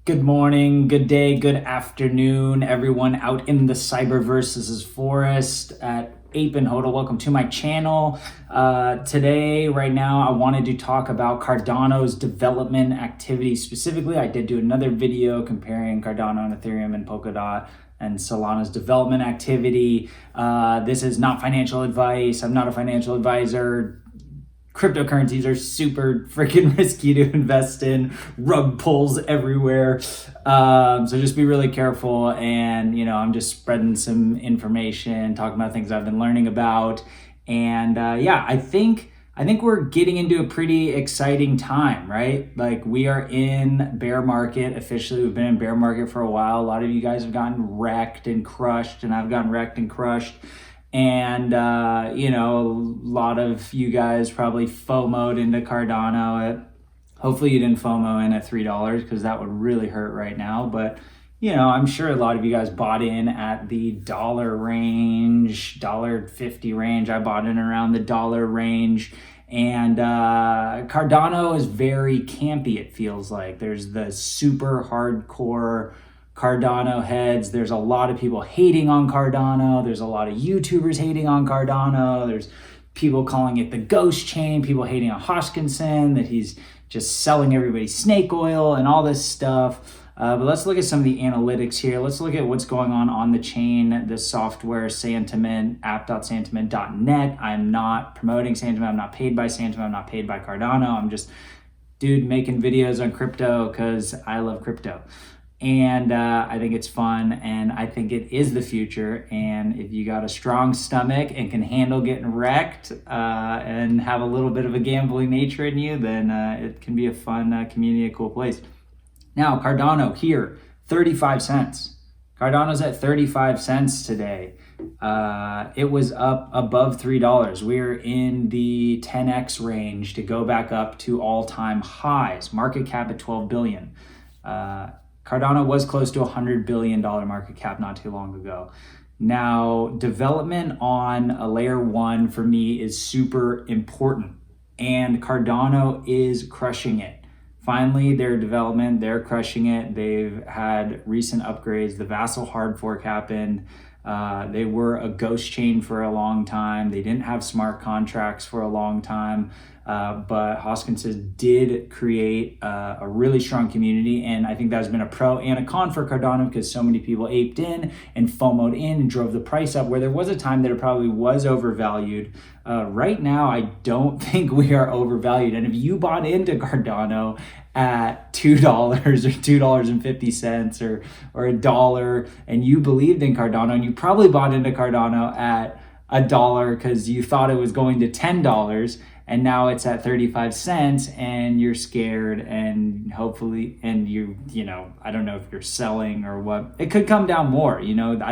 Good morning, good day, good afternoon, everyone out in the cyberverse. This is Forrest at Ape and Hodl. Welcome to my channel. Today, right now, I wanted to talk about Cardano's development activity. Specifically, I did do another video comparing Cardano and Ethereum and Polkadot and Solana's development activity. This is not financial advice. I'm not a financial advisor. Cryptocurrencies are super freaking risky to invest in, rug pulls everywhere. So just be really careful. And, I'm just spreading some information, talking about things I've been learning about. And I think we're getting into a pretty exciting time, right? Like, we are in bear market officially. We've been in bear market for a while. A lot of you guys have gotten wrecked and crushed, and I've gotten wrecked and crushed. And, a lot of you guys probably FOMO'd into Cardano. Hopefully you didn't FOMO in at $3 because that would really hurt right now. But, I'm sure a lot of you guys bought in at the dollar range, $1.50 range. I bought in around the dollar range. And Cardano is very campy, it feels like. There's the super hardcore Cardano heads. There's a lot of people hating on Cardano. There's a lot of YouTubers hating on Cardano. There's people calling it the ghost chain, people hating on Hoskinson, that he's just selling everybody snake oil and all this stuff. But let's look at some of the analytics here. Let's look at what's going on the chain, the software Santiment, app.santiment.net. I'm not promoting Santiment. I'm not paid by Santiment. I'm not paid by Cardano. I'm just dude making videos on crypto because I love crypto. And I think it's fun, and I think it is the future. And if you got a strong stomach and can handle getting wrecked and have a little bit of a gambling nature in you, then it can be a fun community, a cool place. Now, Cardano here, 35 cents. Cardano's at 35 cents today. It was up above $3. We're in the 10x range to go back up to all-time highs. Market cap at 12 billion. Cardano was close to $100 billion market cap not too long ago. Now, development on a layer one for me is super important, and Cardano is crushing it. Finally, their development, they're crushing it. They've had recent upgrades. The Vassal hard fork happened. They were a ghost chain for a long time. They didn't have smart contracts for a long time. But Hoskinson did create a really strong community, and I think that's been a pro and a con for Cardano because so many people aped in and FOMO'd in and drove the price up, where there was a time that it probably was overvalued. Right now, I don't think we are overvalued. And if you bought into Cardano at $2 or $2.50 or $1, and you believed in Cardano, and you probably bought into Cardano at $1 because you thought it was going to $10, and now it's at 35 cents, and you're scared, and hopefully, and I don't know if you're selling or what. It could come down more. I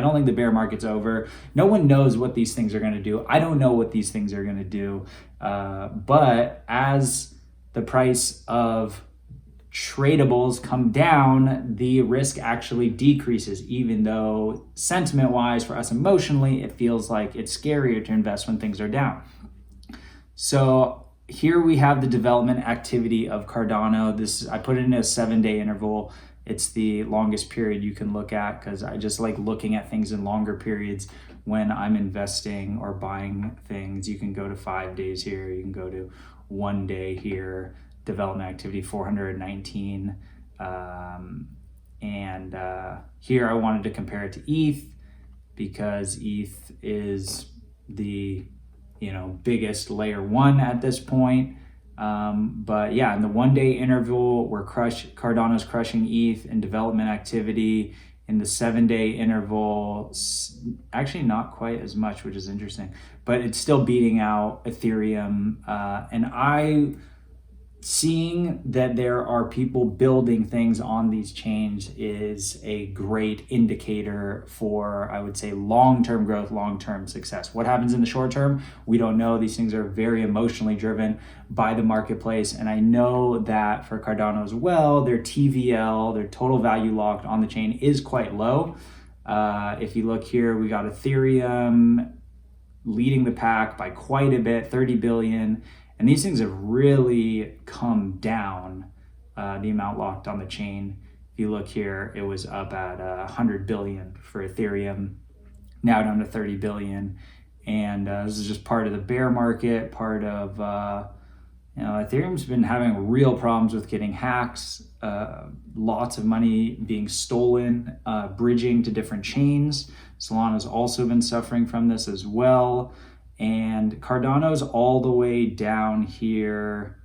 don't think the bear market's over. No one knows what these things are going to do. I don't know what these things are going to do. But as the price of tradables come down, the risk actually decreases, even though sentiment-wise, for us emotionally, it feels like it's scarier to invest when things are down. So here we have the development activity of Cardano. I put it in a 7-day interval. It's the longest period you can look at because I just like looking at things in longer periods when I'm investing or buying things. You can go to 5 days here. You can go to 1 day here. Development activity 419. Here I wanted to compare it to ETH because ETH is the biggest layer one at this point. But yeah, in the 1 day interval, Cardano's crushing ETH in development activity. In the 7-day interval, actually not quite as much, which is interesting, but it's still beating out Ethereum. And seeing that there are people building things on these chains is a great indicator for, I would say, long-term growth, long-term success. What happens in the short term, we don't know. These things are very emotionally driven by the marketplace. And I know that for Cardano as well, their TVL, their total value locked on the chain, is quite low. If you look here, we got Ethereum leading the pack by quite a bit, 30 billion. And these things have really come down, the amount locked on the chain. if you look here, it was up at 100 billion for Ethereum, now down to 30 billion. And this is just part of the bear market, part of, Ethereum's been having real problems with getting hacks, lots of money being stolen, bridging to different chains. Solana's also been suffering from this as well. And Cardano's all the way down here,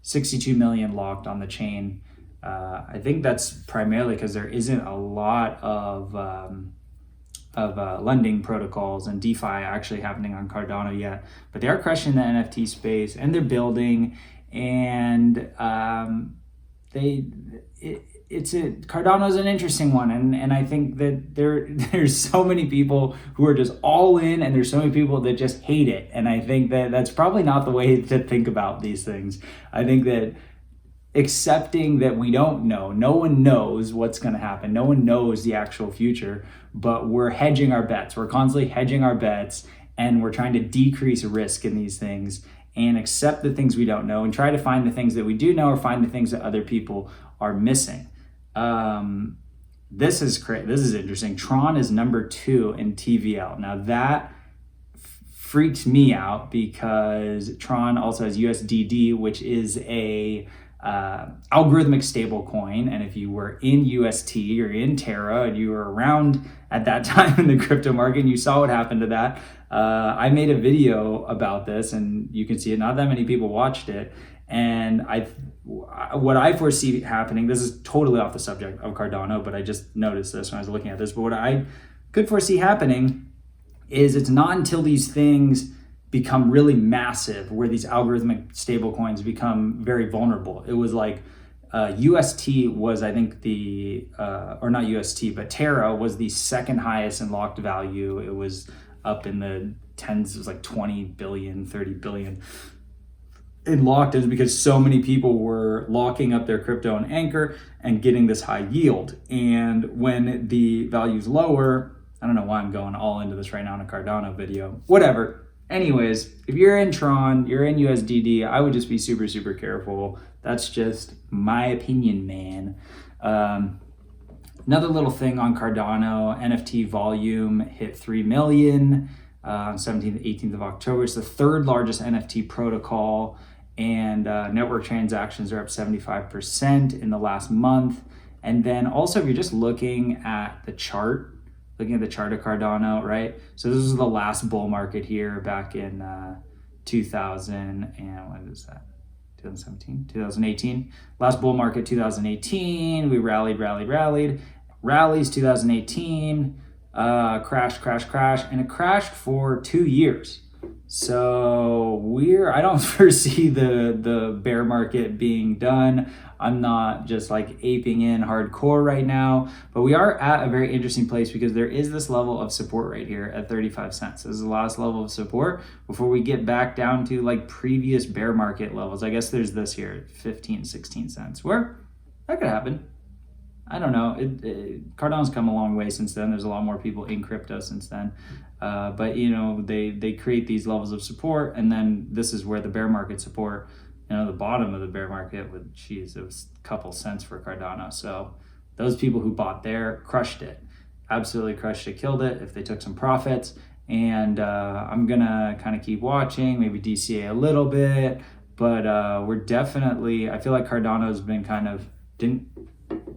62 million locked on the chain. I think that's primarily because there isn't a lot of lending protocols and DeFi actually happening on Cardano yet, but they are crushing the NFT space and they're building. And Cardano's an interesting one, and I think that there's so many people who are just all in, and there's so many people that just hate it. And I think that that's probably not the way to think about these things. I think that accepting that we don't know, no one knows what's going to happen, no one knows the actual future, but we're hedging our bets. We're constantly hedging our bets, and we're trying to decrease risk in these things and accept the things we don't know and try to find the things that we do know, or find the things that other people are missing. This is interesting. Tron is number 2 in TVL. Now that freaks me out because Tron also has USDD, which is a algorithmic stable coin. And if you were in UST or in Terra and you were around at that time in the crypto market and you saw what happened to that, I made a video about this, and you can see it. Not that many people watched it. And what I foresee happening, this is totally off the subject of Cardano, but I just noticed this when I was looking at this. But what I could foresee happening is it's not until these things become really massive where these algorithmic stable coins become very vulnerable. It was like UST was, I think or not UST, but Terra was the second highest in locked value. It was up in the tens, it was like 20 billion, 30 billion in locked. It was because so many people were locking up their crypto in Anchor and getting this high yield. And when the value's lower, I don't know why I'm going all into this right now in a Cardano video, whatever. Anyways, if you're in Tron, you're in USDD, I would just be super, super careful. That's just my opinion, man. Another little thing on Cardano, NFT volume hit 3 million on 17th, 18th of October. It's the third largest NFT protocol, and network transactions are up 75% in the last month. And then also, if you're just looking at the chart of Cardano, right? So this is the last bull market here back in 2000 and what is that? 2018. Last bull market 2018. We rallied. Rallies 2018. Crash, and it crashed for 2 years. So I don't foresee the bear market being done. I'm not just like aping in hardcore right now, but we are at a very interesting place because there is this level of support right here at 35 cents. This is the last level of support before we get back down to like previous bear market levels. I guess there's this here, 15, 16 cents, where that could happen. I don't know. Cardano's come a long way since then. There's a lot more people in crypto since then. But they create these levels of support, and then this is where the bear market support, the bottom of the bear market it was a couple cents for Cardano. So those people who bought there crushed it, absolutely crushed it, killed it if they took some profits. And I'm gonna kind of keep watching, maybe DCA a little bit, but we're definitely, I feel like Cardano's been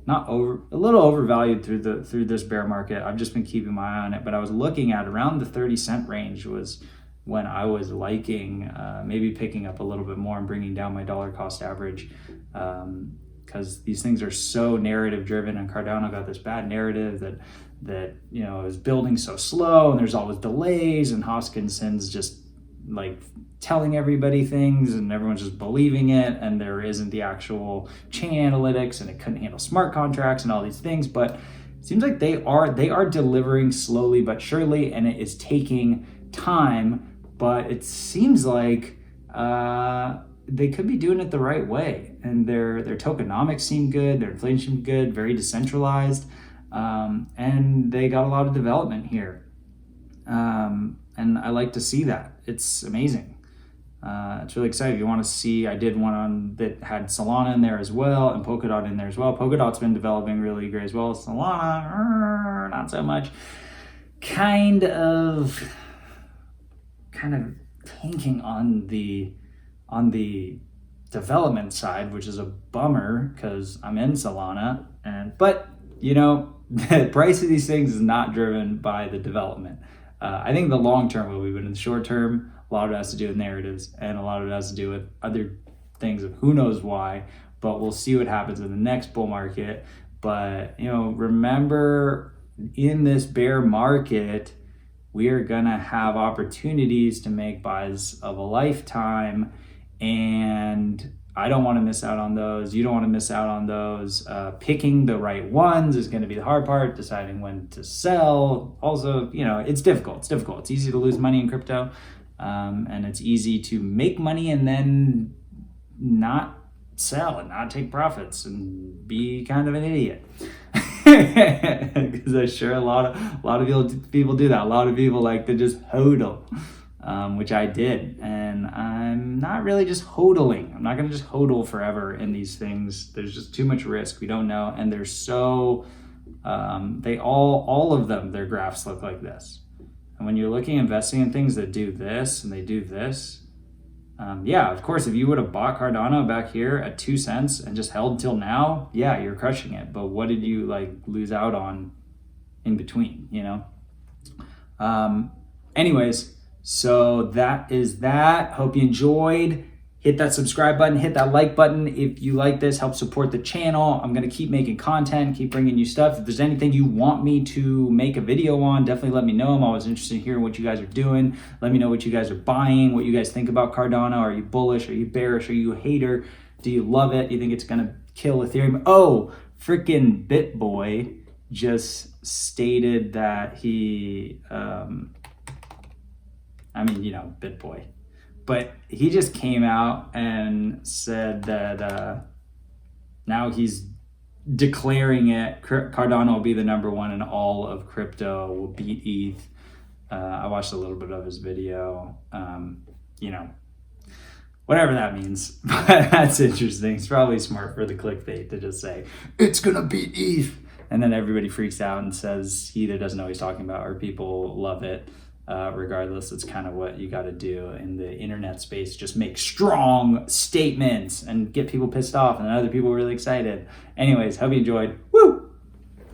a little overvalued through this bear market. I've just been keeping my eye on it, but I was looking at around the 30 cent range was when I was liking maybe picking up a little bit more and bringing down my dollar cost average, because these things are so narrative driven, and Cardano got this bad narrative that it was building so slow and there's always delays, and Hoskinson's just like telling everybody things and everyone's just believing it, and there isn't the actual chain analytics, and it couldn't handle smart contracts and all these things. But it seems like they are delivering slowly but surely, and it is taking time, but it seems like they could be doing it the right way, and their tokenomics seem good, their inflation seemed good, very decentralized, and they got a lot of development here, and I like to see that. It's amazing. It's really exciting. If you want to see, I did one on that had Solana in there as well and Polkadot in there as well. Polkadot's been developing really great as well. Solana, not so much. Kind of tanking on the development side, which is a bummer because I'm in Solana, but the price of these things is not driven by the development. I think the long term will be, but in the short term, a lot of it has to do with narratives, and a lot of it has to do with other things of who knows why. But we'll see what happens in the next bull market. But remember, in this bear market, we are gonna have opportunities to make buys of a lifetime, and I don't want to miss out on those. You don't want to miss out on those. Picking the right ones is going to be the hard part. Deciding when to sell. Also, it's difficult. It's easy to lose money in crypto, and it's easy to make money and then not sell and not take profits and be kind of an idiot. Because I'm sure a lot of people do that. A lot of people like to just hodl. Which I did, and I'm not really just hodling. I'm not going to just hodl forever in these things. There's just too much risk. We don't know, and they're so they all of them, their graphs look like this. And when you're investing in things that do this and they do this, yeah, of course, if you would have bought Cardano back here at 2 cents and just held till now, yeah, you're crushing it. But what did you lose out on in between? Anyways. So that is that. Hope you enjoyed. Hit that subscribe button, hit that like button if you like this, help support the channel. I'm going to keep making content, keep bringing you stuff. If there's anything you want me to make a video on, definitely let me know. I'm always interested in hearing what you guys are doing. Let me know what you guys are buying, what you guys think about Cardano. Are you bullish? Are you bearish? Are you a hater? Do you love it? Do you think it's going to kill Ethereum? Oh, freaking BitBoy just stated that he... BitBoy. But he just came out and said that now he's declaring it. Cardano will be the number one in all of crypto, will beat ETH. I watched a little bit of his video. Whatever that means. But that's interesting. It's probably smart for the clickbait to just say, it's going to beat ETH. And then everybody freaks out and says he either doesn't know what he's talking about or people love it. Regardless, it's kind of what you got to do in the internet space. Just make strong statements and get people pissed off and other people really excited. Anyways, hope you enjoyed.